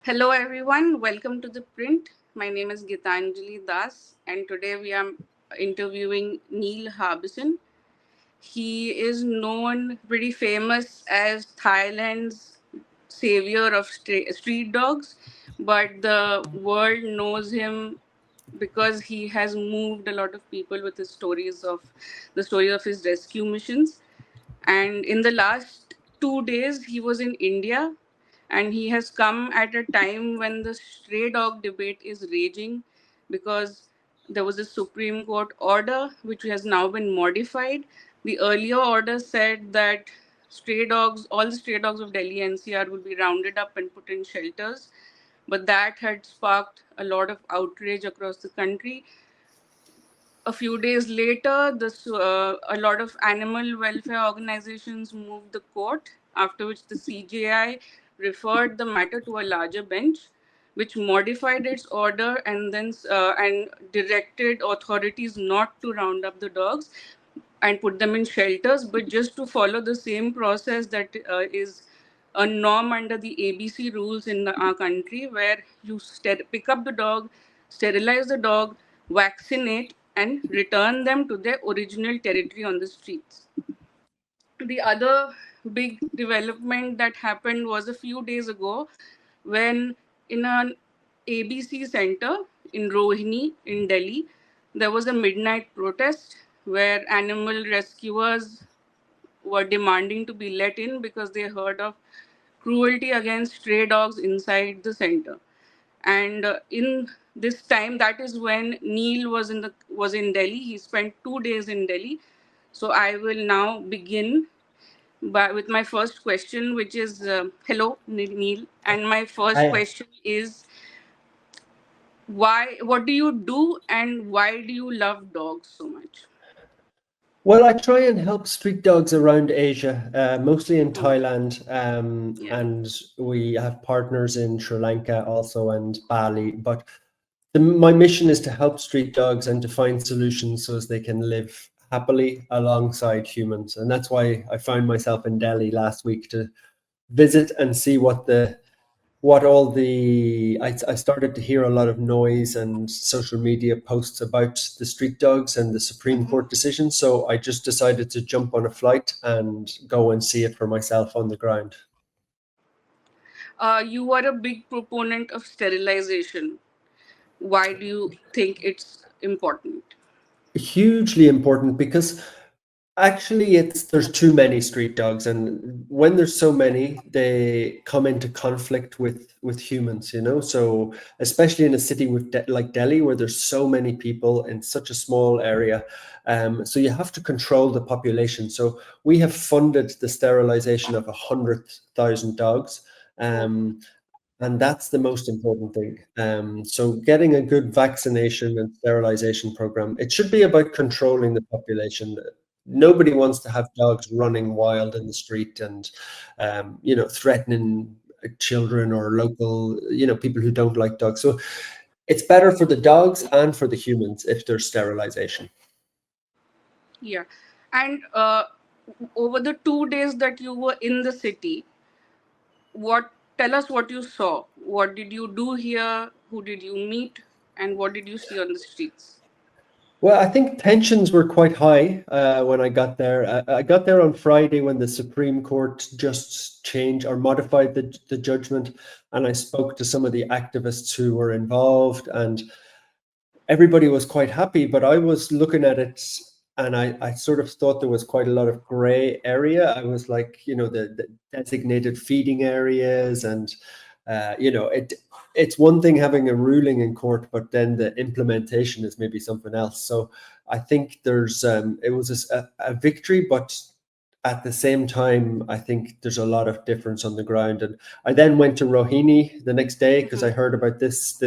Hello, everyone. Welcome to ThePrint. My name is Gitanjali Das, and today we are interviewing Niall Harbison. He is known, pretty famous as Thailand's savior of street dogs, but the world knows him because he has moved a lot of people with his stories of the story of his rescue missions. And in the last 2 days, he was in India, and he has come at a time when the stray dog debate is raging because there was a Supreme Court order which has now been modified. The earlier order said that all the stray dogs of Delhi NCR will be rounded up and put in shelters, but that had sparked a lot of outrage across the country. A few days later, a lot of animal welfare organizations moved the court, after which the CJI referred the matter to a larger bench, which modified its order and directed authorities not to round up the dogs and put them in shelters, but just to follow the same process that is a norm under the ABC rules in our country, where you pick up the dog, sterilize the dog, vaccinate, and return them to their original territory on the streets. The other big development that happened was a few days ago when, in an ABC center in Rohini in Delhi, there was a midnight protest where animal rescuers were demanding to be let in because they heard of cruelty against stray dogs inside the center. And in this time, that is when Neil was in Delhi. He spent 2 days in Delhi. So I will now begin with my first question, which is hello, Neil. And my first I question is, why? What do you do, and why do you love dogs so much? well, I try and help street dogs around Asia, mostly in Oh, Thailand, yeah. and we have partners in Sri Lanka also and Bali. But my mission is to help street dogs and to find solutions so as they can live happily alongside humans, and that's why I found myself in Delhi last week to visit and see what all the I started to hear a lot of noise and social media posts about the street dogs and the Supreme Mhm. Court decision. So I just decided to jump on a flight and go and see it for myself on the ground. You are a big proponent of sterilization. Why do you think it's important? Hugely important because actually there's too many street dogs, and when there's so many, they come into conflict with humans, so especially in a city like Delhi, where there's so many people in such a small area. So you have to control the population. So we have funded the sterilization of 100,000 dogs. Oh, um, and that's the most important thing. So getting a good vaccination and sterilization program, it should be about controlling the population. Nobody wants to have dogs running wild in the street and, threatening children or local, people who don't like dogs. So it's better for the dogs and for the humans if there's sterilization. yeah. And over the 2 days that you were in the city, what tell us what you saw. What did you do here? Who did you meet? And what did you see on the streets? Well, I think tensions were quite high when I got there. I got there on Friday when the Supreme Court just changed or modified the judgment, and I spoke to some of the activists who were involved, and everybody was quite happy. But I was looking at it, and I sort of thought there was quite a lot of gray area. I was like, the designated feeding areas, and it's one thing having a ruling in court, but then the implementation is maybe something else. So I think it was a victory, but at the same time, I think there's a lot of difference on the ground. And I then went to Rohini the next day because I Mhm. heard about this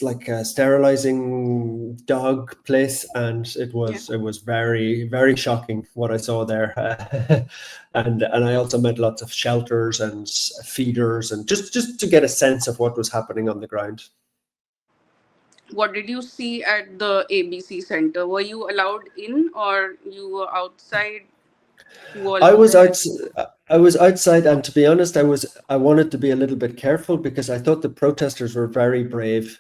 like sterilizing dog place, and it Yeah. was it was very, very shocking what I saw there. And I also met lots of shelters and feeders, and just to get a sense of what was happening on the ground. What did you see at the ABC Center? Were you allowed in, or you were outside? Who all I were was there? out. I was outside, and to be honest, I wanted to be a little bit careful because I thought the protesters were very brave.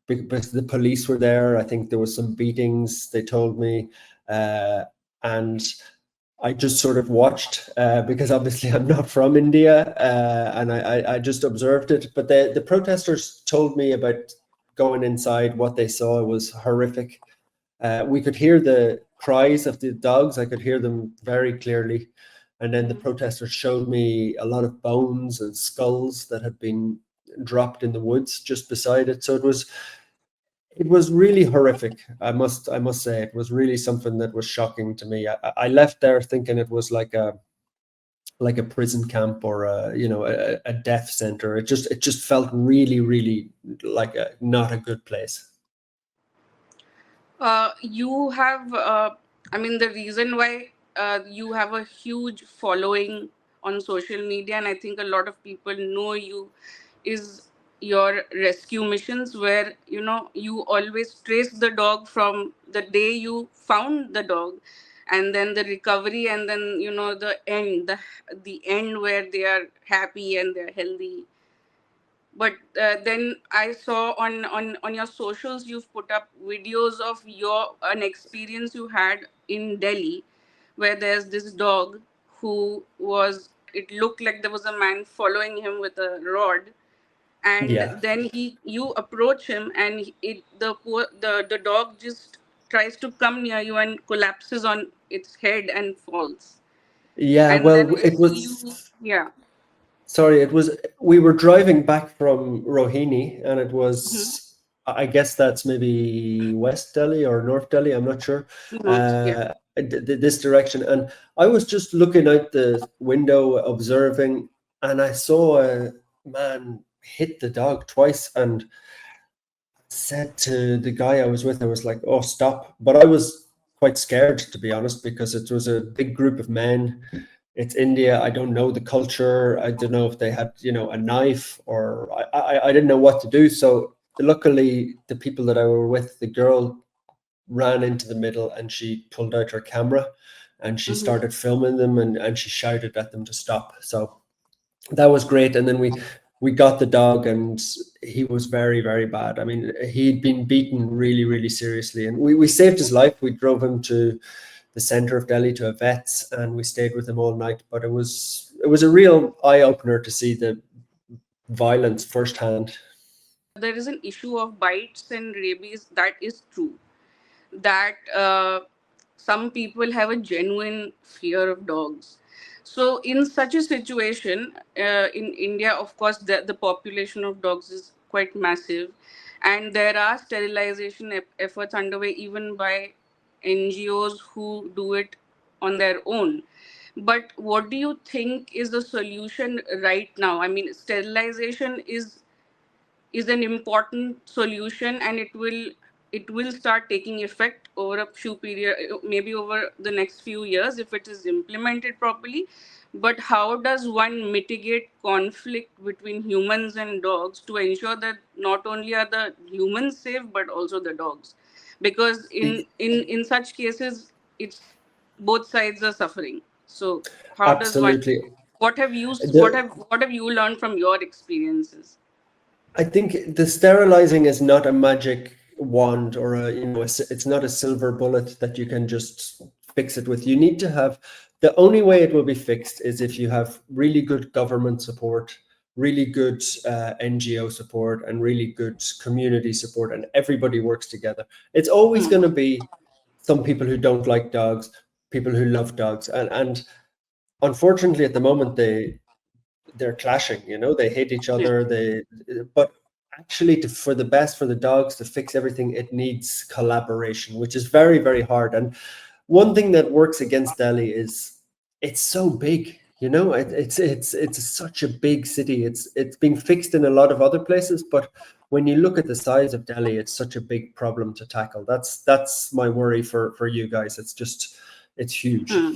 Because the police were there. I think there was some beatings. They told me, and I just sort of watched because obviously I'm not from India, and I just observed it. But the protesters told me about going inside. What they saw was horrific. We could hear the cries of the dogs. I could hear them very clearly. And then the protesters showed me a lot of bones and skulls that had been dropped in the woods just beside it. So it was really horrific. I must say it was really something that was shocking to me. I left there thinking it was like a prison camp or a death center. It just felt really, really like not a good place. You have, I mean, the reason why you have a huge following on social media, and I think a lot of people know you, is your rescue missions, where you always trace the dog from the day you found the dog, and then the recovery, and then the end where they are happy and they're healthy. But then I saw on your socials you've put up videos of your an experience you had in Delhi, where there's this dog who was, it looked like there was a man following him with a rod, and Yeah. then you approach him, and the dog just tries to come near you and collapses on its head and falls. Yeah, And then well, I it see was. you. Yeah. Sorry, it was. We were driving back from Rohini, and it Mhm. was. I guess that's maybe West Delhi or North Delhi. I'm not sure. North, yeah. This direction, and I was just looking out the window, observing, and I saw a man hit the dog twice, and said to the guy I was with, I was like, "Oh, stop!" But I was quite scared, to be honest, because it was a big group of men. It's India. I don't know the culture. I don't know if they had, a knife, or I didn't know what to do. So luckily, the people that I were with, the girl ran into the middle and she pulled out her camera and she Hmm. started filming them, and she shouted at them to stop. So that was great. And then we got the dog, and he was very, very bad. I mean, he'd been beaten really, really seriously, and we saved his life. We drove him to the center of Delhi to a vet's, and we stayed with him all night. But it was a real eye opener to see the violence firsthand. There is an issue of bites and rabies. That is true. That some people have a genuine fear of dogs. So, in such a situation, in India, of course, the population of dogs is quite massive, and there are sterilization efforts underway even by NGOs who do it on their own. But what do you think is the solution right now? I mean, sterilization is an important solution, and it will start taking effect over a few period, maybe over the next few years if it is implemented properly. But how does one mitigate conflict between humans and dogs to ensure that not only are the humans safe but also the dogs? Because in such cases, it's both sides are suffering. So how does one, Absolutely. what have you learned from your experiences? I think the sterilizing is not a magic wand, or it's not a silver bullet that you can just fix it with. You need to have, the only way it will be fixed is if you have really good government support, really good NGO support, and really good community support, and everybody works together. It's always Hmm. going to be some people who don't like dogs, people who love dogs, and unfortunately at the moment they're clashing. They hate each Yeah. other. But actually, for the best for the dogs, to fix everything, it needs collaboration, which is very, very hard. And one thing that works against Delhi is it's so big. It's such a big city. It's being fixed in a lot of other places, but when you look at the size of Delhi, it's such a big problem to tackle. That's my worry for you guys. It's huge. Hmm.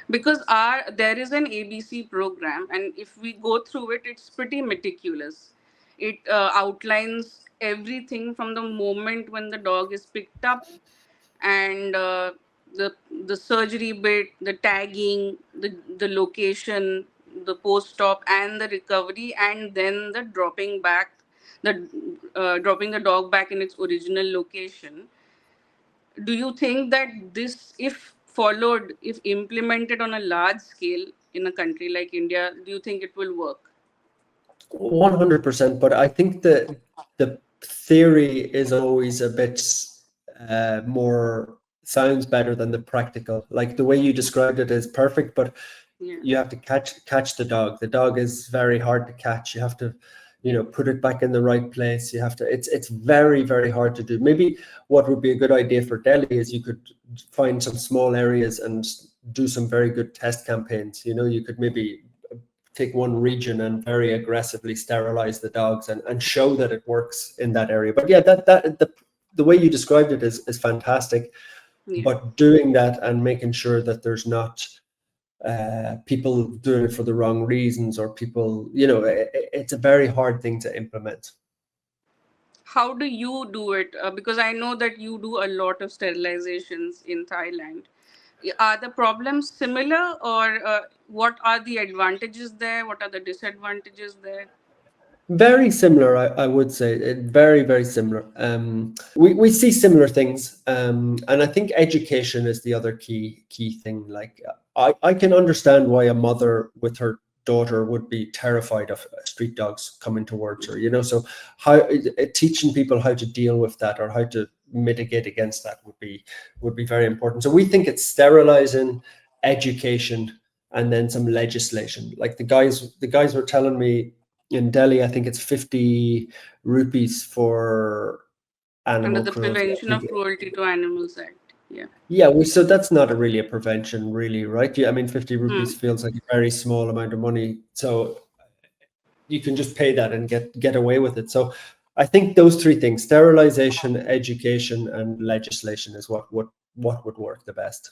Because our there is an ABC program, and if we go through it, it's pretty meticulous. It outlines everything from the moment when the dog is picked up, and the the surgery bit, the tagging, the location, the post-op, and the recovery, and then the the dropping the dog back in its original location. Do you think that this, if followed, if implemented on a large scale in a country like India, do you think it will work? 100%, but I think the theory is always a bit more sounds better than the practical. Like the way you described it is perfect, but Yeah. you have to catch the dog. The dog is very hard to catch. You have to, put it back in the right place. You have to. It's very very hard to do. Maybe what would be a good idea for Delhi is you could find some small areas and do some very good test campaigns. You could maybe take one region and very aggressively sterilize the dogs and show that it works in that area. But yeah, the way you described it is fantastic. Yeah. But doing that and making sure that there's not people doing it for the wrong reasons, or people, it's a very hard thing to implement. How do you do it? Because I know that you do a lot of sterilizations in Thailand. Are the problems similar, or what are the advantages there? What are the disadvantages there? Very similar, I would say. Very, very similar. We see similar things, and I think education is the other key thing. Like I can understand why a mother with her daughter would be terrified of street dogs coming towards her. So how teaching people how to deal with that or how to mitigate against that would be very important. So we think it's sterilizing, education, and then some legislation. Like the guys were telling me in Delhi, I think it's 50 rupees for Under animal the cruelty. I Prevention think, of Cruelty to Animals Act. Yeah. yeah, so that's not really a prevention, really, right? Yeah, I mean, 50 Hmm. rupees feels like a very small amount of money. So you can just pay that and get away with it. So I think those three things: sterilization, education, and legislation is what would work the best.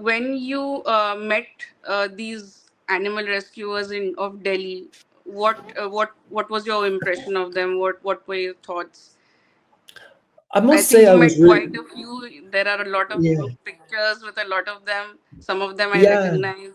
When you met these animal rescuers in of Delhi, what was your impression of them? What were your thoughts? I I must think say you I met was quite really, a few. There are a lot of yeah, group pictures with a lot of them. Some of them I yeah. recognize.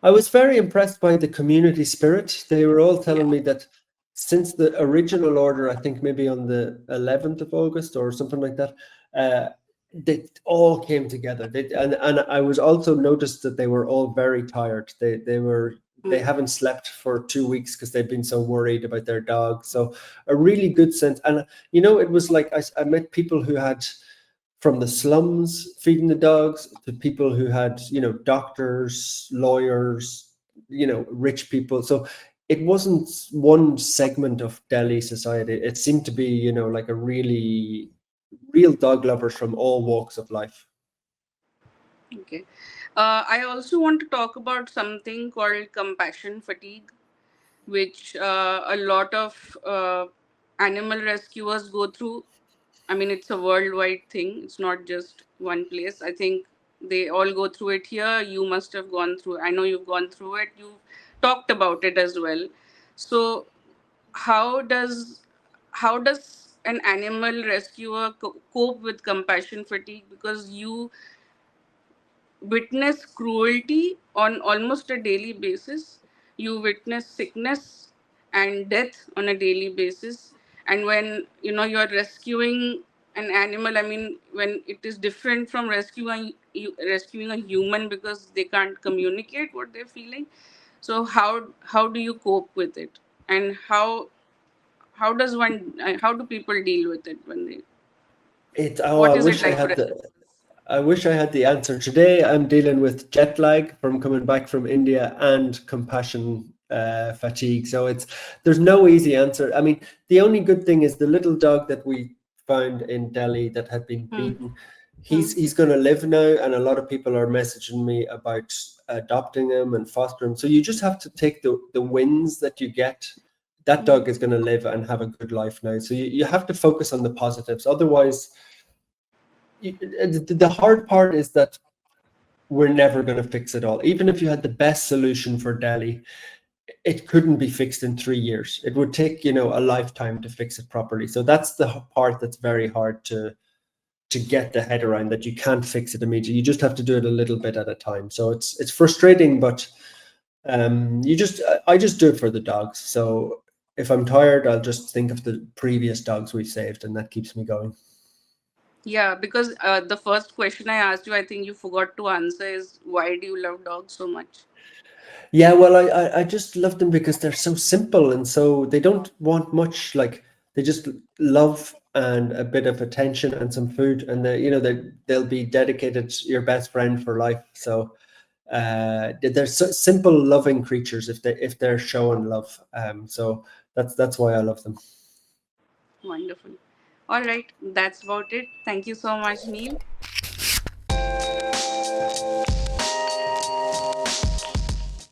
I was very impressed by the community spirit. They were all Yeah. telling me that since the original order, I think maybe on the 11th of August or something like that, uh, they all came together. And I was also noticed that they were all very tired. They Hmm. haven't slept for 2 weeks because they've been so worried about their dog. So a really good sense. And it was like I met people who had from the slums feeding the dogs to people who had, doctors, lawyers, rich people. So it wasn't one segment of Delhi society. It seemed to be, like a really real dog lovers from all walks of life. Okay. I also want to talk about something called compassion fatigue, which a lot of animal rescuers go through. I mean, it's a worldwide thing. It's not just one place. I think they all go through it here. You must have gone through. I know you've gone through it. You've talked about it as well. So, how does how does an animal rescuer cope with compassion fatigue? Because you witness cruelty on almost a daily basis. You witness sickness and death on a daily basis. And when you're rescuing an animal, I mean, when it is different from rescuing a human because they can't communicate what they're feeling. So how do you cope with it? And how do people deal with it when they I what is it wish I like for had us? the answer. Today I'm dealing with jet lag from coming back from India and compassion fatigue. So there's no easy answer. I mean, the only good thing is the little dog that we found in Delhi that had been Hmm. beaten. Hmm. He's going to live now, and a lot of people are messaging me about adopting him and fostering him. So you just have to take the wins that you get. That Hmm. dog is going to live and have a good life now. So you have to focus on the positives. Otherwise, the hard part is that we're never going to fix it all. Even if you had the best solution for Delhi, it couldn't be fixed in 3 years. It would take, a lifetime to fix it properly. So that's the part that's very hard to get the head around that you can't fix it immediately. You just have to do it a little bit at a time. So it's frustrating, but I just do it for the dogs. So if I'm tired, I'll just think of the previous dogs we saved, and that keeps me going. Yeah, because the first question I asked you, I think you forgot to answer, is why do you love dogs so much? Yeah, well, I just love them because they're so simple, and so they don't want much. Like, they just love and a bit of attention and some food, and they'll be dedicated your best friend for life. So they're so simple, loving creatures if they're showing love. So that's why I love them. Wonderful. All right, that's about it. Thank you so much, Neil.